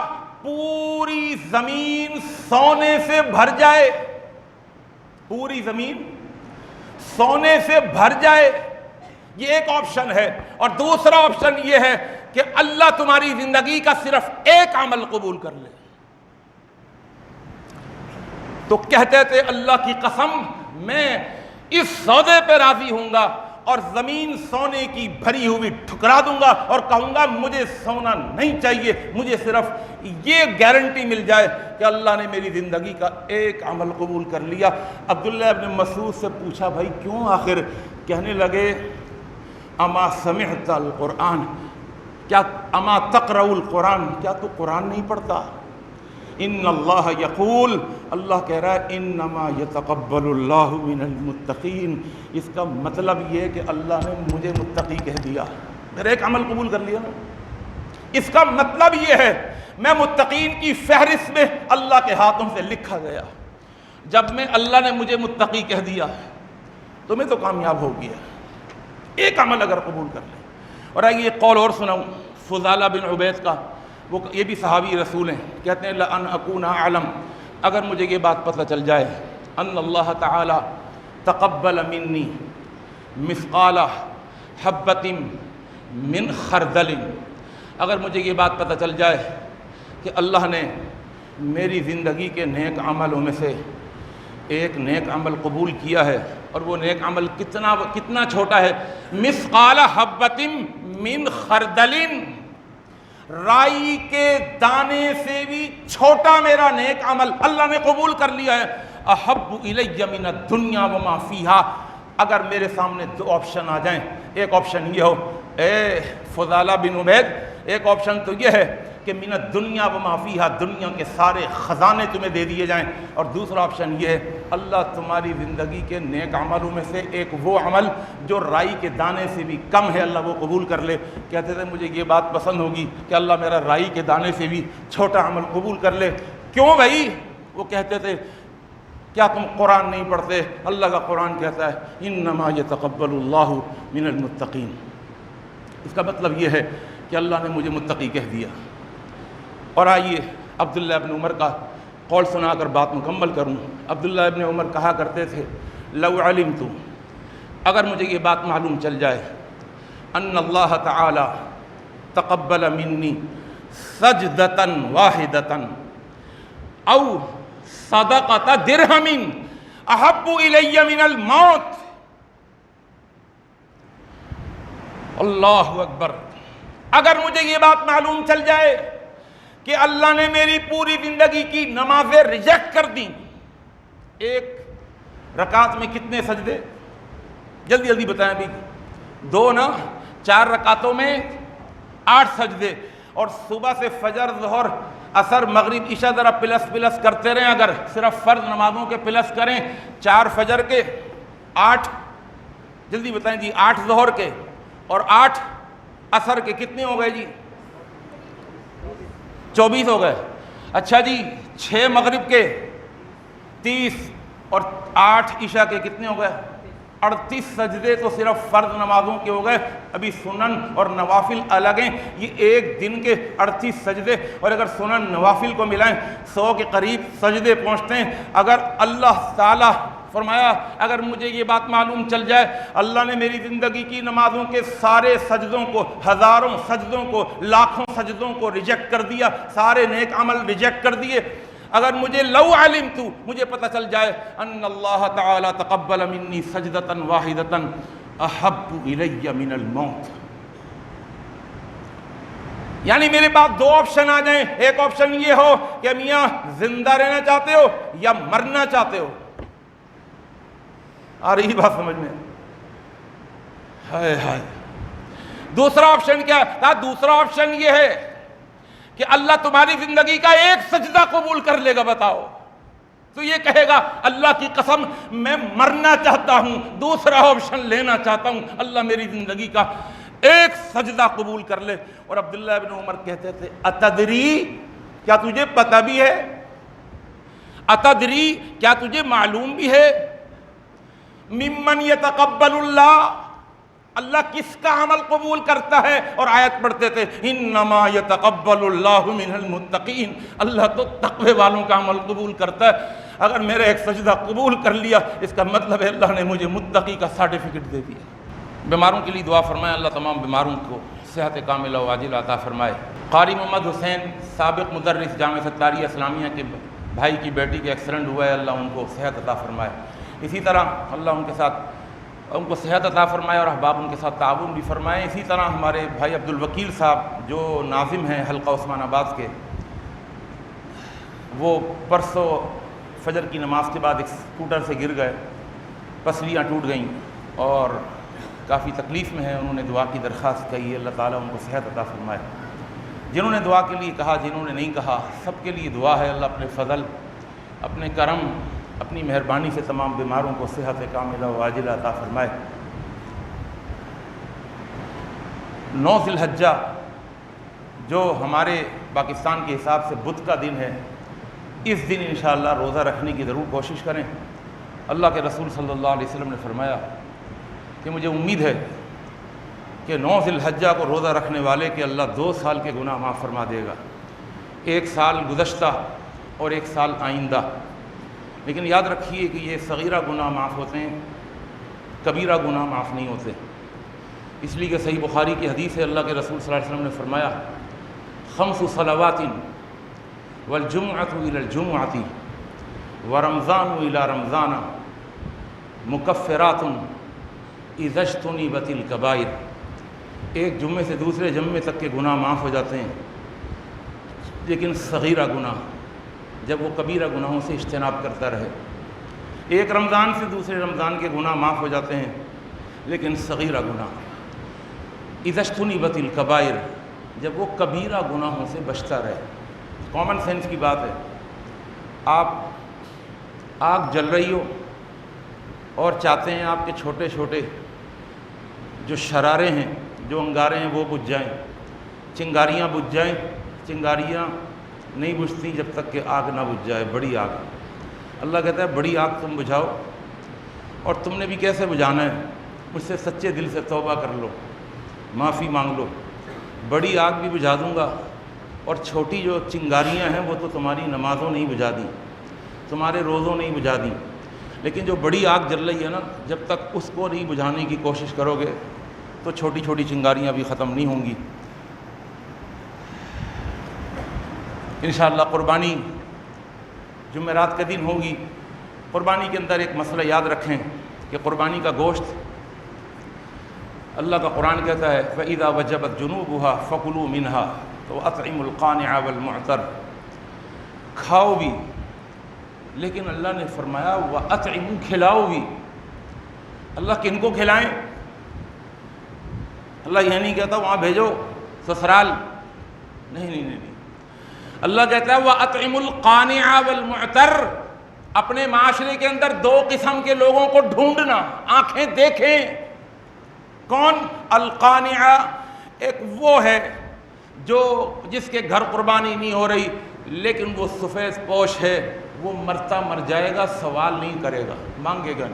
پوری زمین سونے سے بھر جائے، پوری زمین سونے سے بھر جائے، یہ ایک آپشن ہے. اور دوسرا آپشن یہ ہے کہ اللہ تمہاری زندگی کا صرف ایک عمل قبول کر لے. تو کہتے تھے اللہ کی قسم میں اس سودے پہ راضی ہوں گا اور زمین سونے کی بھری ہوئی ٹھکرا دوں گا اور کہوں گا مجھے سونا نہیں چاہیے، مجھے صرف یہ گارنٹی مل جائے کہ اللہ نے میری زندگی کا ایک عمل قبول کر لیا. عبداللہ ابن مسعود سے پوچھا بھائی کیوں؟ آخر کہنے لگے اما سمعت القرآن، کیا اما تقرأ القرآن، کیا تو قرآن نہیں پڑھتا؟ ان اللہ یقول، اللہ کہہ رہا ہے انما یتقبل اللہ من المتقین. اس کا مطلب یہ ہے کہ اللہ نے مجھے متقی کہہ دیا، میرا ایک عمل قبول کر لیا نا. اس کا مطلب یہ ہے میں متقین کی فہرست میں اللہ کے ہاتھوں سے لکھا گیا. جب میں اللہ نے مجھے متقی کہہ دیا تو میں تو کامیاب ہو گیا، ایک عمل اگر قبول کر لے. اور آئیے ایک قول اور سناؤں فضالہ بن عبید کا، وہ یہ بھی صحابی رسول ہیں. کہتے ہیں لأن اکون اعلم، اگر مجھے یہ بات پتہ چل جائے ان اللہ تعالی تقبل منی مثقال حبۃ من خردل، اگر مجھے یہ بات پتہ چل جائے کہ اللہ نے میری زندگی کے نیک عملوں میں سے ایک نیک عمل قبول کیا ہے، اور وہ نیک عمل کتنا چھوٹا ہے، مثقال حبۃ من خردل، رائی کے دانے سے بھی چھوٹا میرا نیک عمل اللہ نے قبول کر لیا ہے. احب الی من الدنیا وما فیہا، اگر میرے سامنے دو آپشن آ جائیں، ایک آپشن یہ ہو اے فضالہ بن عبید، ایک آپشن تو یہ ہے کہ من الدنیا وما فیہا، دنیا کے سارے خزانے تمہیں دے دیے جائیں، اور دوسرا آپشن یہ ہے اللہ تمہاری زندگی کے نیک عملوں میں سے ایک وہ عمل جو رائی کے دانے سے بھی کم ہے اللہ وہ قبول کر لے. کہتے تھے مجھے یہ بات پسند ہوگی کہ اللہ میرا رائی کے دانے سے بھی چھوٹا عمل قبول کر لے. کیوں بھائی؟ وہ کہتے تھے کیا تم قرآن نہیں پڑھتے؟ اللہ کا قرآن کہتا ہے انما یتقبل اللہ من المتقین. اس کا مطلب یہ ہے کہ اللہ نے مجھے متقی کہہ دیا. اور آئیے عبداللہ ابن عمر کا قول سنا کر بات مکمل کروں. عبداللہ ابن عمر کہا کرتے تھے لو علمت، اگر مجھے یہ بات معلوم چل جائے ان اللہ تعالی تقبل منی سجدۃ واحدۃ او صدقۃ درہم احب الی من الموت. اللہ اکبر. اگر مجھے یہ بات معلوم چل جائے کہ اللہ نے میری پوری زندگی کی نمازیں ریجیکٹ کر دیں، ایک رکعت میں کتنے سجدے؟ جلدی جلدی بتائیں بھی. 2 نا، 4 رکعتوں میں 8 سجدے، اور صبح سے فجر ظہر عصر مغرب عشاء ذرا پلس کرتے رہیں. اگر صرف فرض نمازوں کے پلس کریں، 4 فجر کے، 8 جلدی بتائیں جی، 8 ظہر کے اور 8 عصر کے، کتنے ہو گئے جی؟ 24 ہو گئے. اچھا جی 6 مغرب کے 30 اور 8 عشاء کے کتنے ہو گئے؟ 38 سجدے تو صرف فرض نمازوں کے ہو گئے. ابھی سنن اور نوافل الگ ہیں. یہ ایک دن کے 38 سجدے، اور اگر سنن نوافل کو ملائیں 100 کے قریب سجدے پہنچتے ہیں. اگر اللہ تعالیٰ فرمایا اگر مجھے یہ بات معلوم چل جائے اللہ نے میری زندگی کی نمازوں کے سارے سجدوں کو، ہزاروں سجدوں کو، لاکھوں سجدوں کو ریجیکٹ کر دیا، سارے نیک عمل ریجیکٹ کر دیے، اگر مجھے لو علمت، مجھے پتہ چل جائے ان اللہ تعالی تقبل منی سجدۃ واحدۃ احب الی من الموت، یعنی میرے پاس دو آپشن آ جائیں، ایک آپشن یہ ہو کہ میاں زندہ رہنا چاہتے ہو یا مرنا چاہتے ہو، آ رہی بات سمجھ میں؟ ہائے ہائے، دوسرا آپشن کیا ہے؟ دوسرا آپشن یہ ہے کہ اللہ تمہاری زندگی کا ایک سجدہ قبول کر لے گا، بتاؤ تو یہ کہے گا اللہ کی قسم میں مرنا چاہتا ہوں، دوسرا آپشن لینا چاہتا ہوں، اللہ میری زندگی کا ایک سجدہ قبول کر لے۔ اور عبداللہ ابن عمر کہتے تھے اتدری، کیا تجھے پتہ بھی ہے؟ اتدری، کیا تجھے معلوم بھی ہے؟ ممن یتقبل اللہ، اللہ کس کا عمل قبول کرتا ہے؟ اور آیت پڑھتے تھے انما یتقبل اللہ من المتقین، اللہ تو تقوی والوں کا عمل قبول کرتا ہے۔ اگر میرا ایک سجدہ قبول کر لیا اس کا مطلب ہے اللہ نے مجھے متقی کا سرٹیفکیٹ دے دیا۔ بیماروں کے لیے دعا فرمائے، اللہ تمام بیماروں کو صحت کاملہ و عاجلہ عطا فرمائے۔ قاری محمد حسین سابق مدرس جامعہ ستاریہ اسلامیہ کے بھائی کی بیٹی کے ایکسیڈنٹ ہوا ہے، اللہ ان کو صحت عطا فرمائے۔ اسی طرح اللہ ان کے ساتھ ان کو صحت عطا فرمائے اور احباب ان کے ساتھ تعاون بھی فرمائے۔ اسی طرح ہمارے بھائی عبدالوکیل صاحب جو ناظم ہیں حلقہ عثمان آباد کے، وہ پرسوں فجر کی نماز کے بعد ایک اسکوٹر سے گر گئے، پسلیاں ٹوٹ گئیں اور کافی تکلیف میں ہیں، انہوں نے دعا کی درخواست کی ہے، اللہ تعالیٰ ان کو صحت عطا فرمائے۔ جنہوں نے دعا کے لیے کہا، جنہوں نے نہیں کہا، سب کے لیے دعا ہے اللہ اپنے فضل، اپنے کرم، اپنی مہربانی سے تمام بیماروں کو صحت کاملہ و عاجلہ عطا فرمائے۔ 9 ذی الحجہ جو ہمارے پاکستان کے حساب سے بدھ کا دن ہے، اس دن انشاءاللہ روزہ رکھنے کی ضرور کوشش کریں۔ اللہ کے رسول صلی اللہ علیہ وسلم نے فرمایا کہ مجھے امید ہے کہ 9 ذی الحجہ کو روزہ رکھنے والے کے اللہ 2 سال کے گناہ معاف فرما دے گا، 1 سال گزشتہ اور 1 سال آئندہ۔ لیکن یاد رکھیے کہ یہ صغیرہ گناہ معاف ہوتے ہیں، کبیرہ گناہ معاف نہیں ہوتے، اس لیے کہ صحیح بخاری کی حدیث ہے، اللہ کے رسول صلی اللہ علیہ وسلم نے فرمایا 5 صلوات والجمعۃ الی الجمعۃ ورمضان الی رمضان مکفرات اذا اجتنبت الکبائر، ایک جمعے سے دوسرے جمعے تک کے گناہ معاف ہو جاتے ہیں، لیکن صغیرہ گناہ جب وہ کبیرہ گناہوں سے اجتناب کرتا رہے، ایک رمضان سے دوسرے رمضان کے گناہ معاف ہو جاتے ہیں، لیکن صغیرہ گناہ اذا اجتنبت الکبائر جب وہ کبیرہ گناہوں سے بچتا رہے۔ کامن سینس کی بات ہے، آپ آگ جل رہی ہو اور چاہتے ہیں آپ کے چھوٹے چھوٹے جو شرارے ہیں، جو انگارے ہیں وہ بجھ جائیں، چنگاریاں بجھ جائیں، چنگاریاں نہیں بجھتی جب تک کہ آگ نہ بجھ جائے، بڑی آگ۔ اللہ کہتا ہے بڑی آگ تم بجھاؤ، اور تم نے بھی کیسے بجھانا ہے؟ مجھ سے سچے دل سے توبہ کر لو، معافی مانگ لو، بڑی آگ بھی بجھا دوں گا، اور چھوٹی جو چنگاریاں ہیں وہ تو تمہاری نمازوں نہیں بجھا دی، تمہارے روزوں نہیں بجھا دی، لیکن جو بڑی آگ جل رہی ہے نا، جب تک اس کو نہیں بجھانے کی کوشش کرو گے تو چھوٹی چھوٹی چنگاریاں بھی ختم نہیں ہوں گی۔ انشاءاللہ قربانی جمعرات کے دن ہوگی۔ قربانی کے اندر ایک مسئلہ یاد رکھیں کہ قربانی کا گوشت، اللہ کا قرآن کہتا ہے فَإِذَا وَجَبَتْ جُنُوبُهَا فَكُلُوا مِنْهَا وَأَطْعِمُوا الْقَانِعَ وَالْمُعْتَرَّ، کھاؤ بھی، لیکن اللہ نے فرمایا وَأَطْعِمُوا، کھلاؤ بھی۔ اللہ کن کو کھلائیں؟ اللہ یہ نہیں کہتا وہاں بھیجو سسرال، نہیں، اللہ کہتا ہے وَأَطْعِمُوا الْقَانِعَ وَالْمُعْتَرَّ، اپنے معاشرے کے اندر 2 قسم کے لوگوں کو ڈھونڈنا، آنکھیں دیکھیں۔ کون؟ القانعہ، ایک وہ ہے جو جس کے گھر قربانی نہیں ہو رہی لیکن وہ سفید پوش ہے، وہ مرتا مر جائے گا، سوال نہیں کرے گا، مانگے گا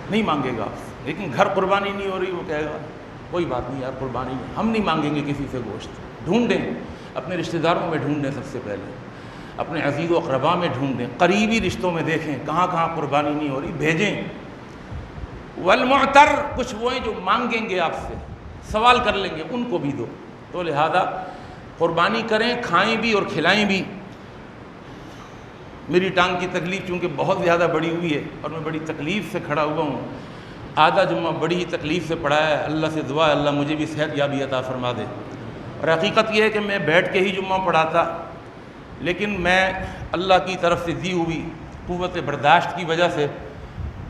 نہیں مانگے گا، لیکن گھر قربانی نہیں ہو رہی، وہ کہے گا کوئی بات نہیں یار، قربانی ہم نہیں مانگیں گے کسی سے گوشت۔ ڈھونڈیں، اپنے رشتہ داروں میں ڈھونڈیں سب سے پہلے۔ اپنے عزیز و اقربا میں ڈھونڈیں، قریبی رشتوں میں دیکھیں کہاں کہاں قربانی نہیں ہو رہی، بھیجیں۔ والمعتر، کچھ وہ ہیں جو مانگیں گے آپ سے، سوال کر لیں گے، ان کو بھی دو۔ تو لہذا قربانی کریں، کھائیں بھی اور کھلائیں بھی۔ میری ٹانگ کی تکلیف چونکہ بہت زیادہ بڑی ہوئی ہے اور میں بڑی تکلیف سے کھڑا ہوا ہوں، آدھا جمعہ بڑی ہی تکلیف سے پڑھا ہے، اللہ سے دعا ہے اللہ مجھے بھی صحت یابی عطا فرما دے۔ اور حقیقت یہ ہے کہ میں بیٹھ کے ہی جمعہ پڑھاتا، لیکن میں اللہ کی طرف سے دی ہوئی قوت برداشت کی وجہ سے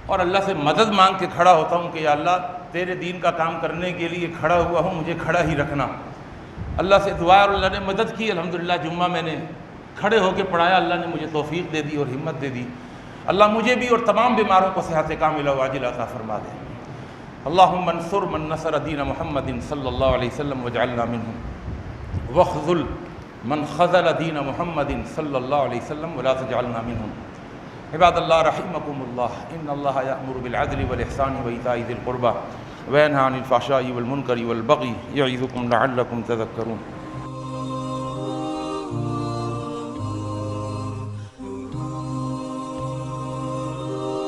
اور اللہ سے مدد مانگ کے کھڑا ہوتا ہوں کہ یا اللہ تیرے دین کا کام کرنے کے لیے کھڑا ہوا ہوں، مجھے کھڑا ہی رکھنا۔ اللہ سے دعا اور اللہ نے مدد کی، الحمدللہ جمعہ میں نے کھڑے ہو کے پڑھایا، اللہ نے مجھے توفیق دے دی اور ہمت دے دی۔ اللہ مجھے بھی اور تمام بیماروں کو صحت کاملہ و عاجلہ عطا فرما دے۔ اللہم انصر من نصر دین محمد صلی اللہ علیہ وسلم واجعلنا منہم، واخذل من خذل دین محمد صلی اللہ علیہ وسلم ولا تجعلنا منہم۔ عباد اللہ رحمکم اللہ، ان اللہ یأمر بالعدل والإحسان وإیتاء ذی القربى وینہی عن الفحشاء والمنکر والبغی یعظکم لعلکم تذکرون۔